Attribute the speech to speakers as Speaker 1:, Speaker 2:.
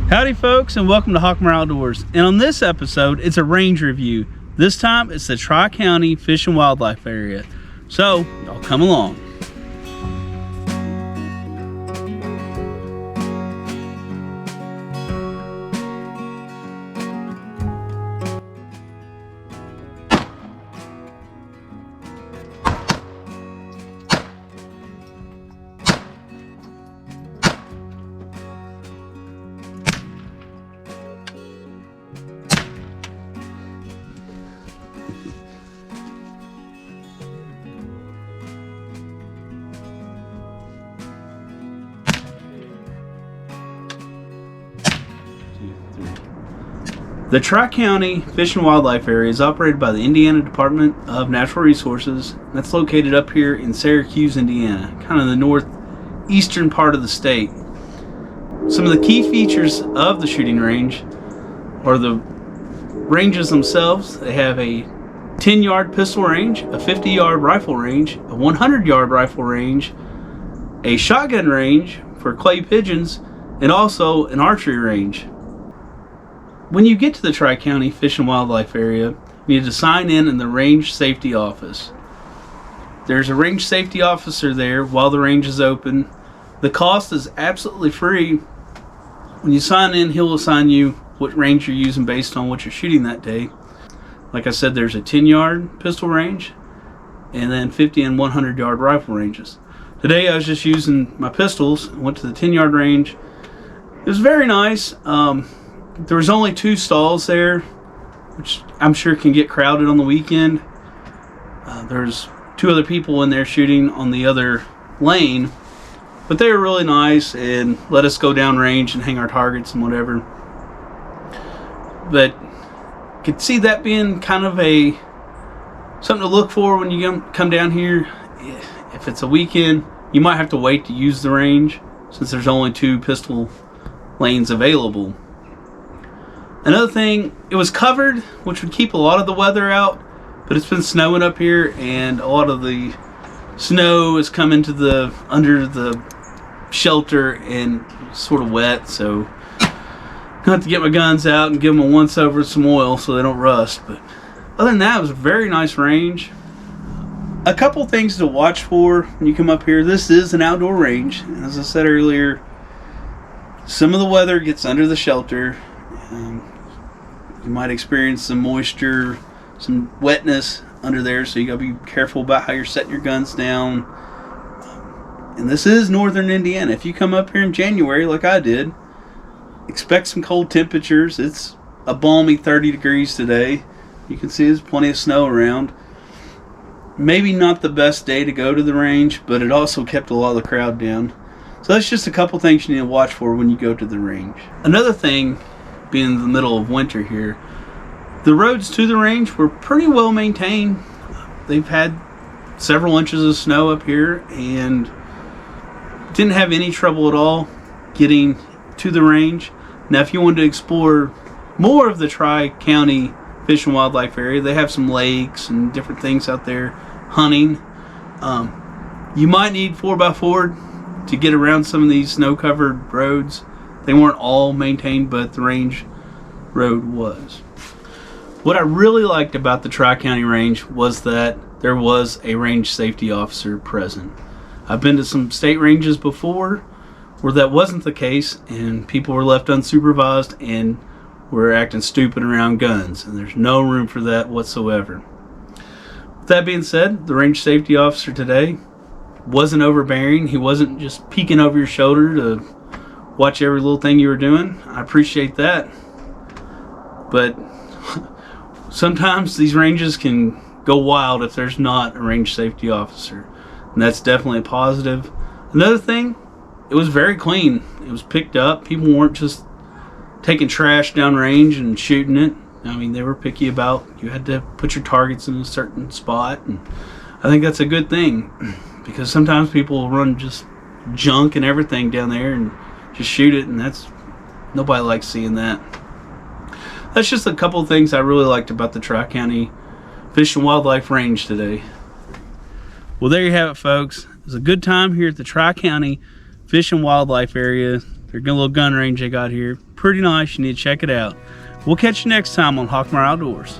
Speaker 1: Howdy folks, and welcome to Hawkmore Outdoors. And on this episode, it's a range review. This time it's the Tri-County Fish and Wildlife Area. So, y'all come along. The Tri-County Fish and Wildlife Area is operated by the Indiana Department of Natural Resources. That's located up here in Syracuse, Indiana, kind of the northeastern part of the state. Some of the key features of the shooting range are the ranges themselves. They have a 10-yard pistol range, a 50-yard rifle range, a 100-yard rifle range, a shotgun range for clay pigeons, and also an archery range. When you get to the Tri-County Fish and Wildlife Area, you need to sign in the Range Safety Office. There's a range safety officer there while the range is open. The cost is absolutely free. When you sign in, he'll assign you what range you're using based on what you're shooting that day. Like I said, there's a 10-yard pistol range and then 50 and 100-yard rifle ranges. Today I was just using my pistols. I went to the 10-yard range. It was very nice. There was only 2 stalls there, which I'm sure can get crowded on the weekend. There's 2 other people in there shooting on the other lane, but they were really nice and let us go down range and hang our targets and whatever. But could see that being kind of something to look for when you come down here. If it's a weekend, you might have to wait to use the range since there's only 2 pistol lanes available. Another thing, it was covered, which would keep a lot of the weather out, but it's been snowing up here and a lot of the snow has come into under the shelter and it's sort of wet, so I have to get my guns out and give them a once over with some oil so they don't rust. But other than that, it was a very nice range. A couple things to watch for when you come up here. This is an outdoor range. As I said earlier, some of the weather gets under the shelter. You might experience some moisture, some wetness under there, so you gotta be careful about how you're setting your guns down. And this is northern Indiana. If you come up here in January like I did, expect some cold temperatures. It's a balmy 30 degrees today. You can see there's plenty of snow around. Maybe not the best day to go to the range, but it also kept a lot of the crowd down. So that's just a couple things you need to watch for when you go to the range. Another thing, being in the middle of winter here, the roads to the range were pretty well maintained. They've had several inches of snow up here and didn't have any trouble at all getting to the range. Now if you wanted to explore more of the Tri-County Fish and Wildlife Area, they have some lakes and different things out there hunting. You might need 4x4 to get around some of these snow-covered roads. They weren't all maintained, but the range road was. What I really liked about the Tri-County range was that there was a range safety officer present. I've been to some state ranges before where that wasn't the case and people were left unsupervised and were acting stupid around guns, and there's no room for that whatsoever. With that being said, the range safety officer today wasn't overbearing. He wasn't just peeking over your shoulder to watch every little thing you were doing. I appreciate that. But sometimes these ranges can go wild if there's not a range safety officer. And that's definitely a positive. Another thing, it was very clean. It was picked up. People weren't just taking trash down range and shooting it. I mean, they were picky about, you had to put your targets in a certain spot. And I think that's a good thing, because sometimes people will run just junk and everything down there and just shoot it, and nobody likes seeing that. That's just a couple of things I really liked about the Tri-County Fish and Wildlife Range today. Well, there you have it, folks. It was a good time here at the Tri-County Fish and Wildlife Area. Their little gun range they got here. Pretty nice. You need to check it out. We'll catch you next time on Hawkmore Outdoors.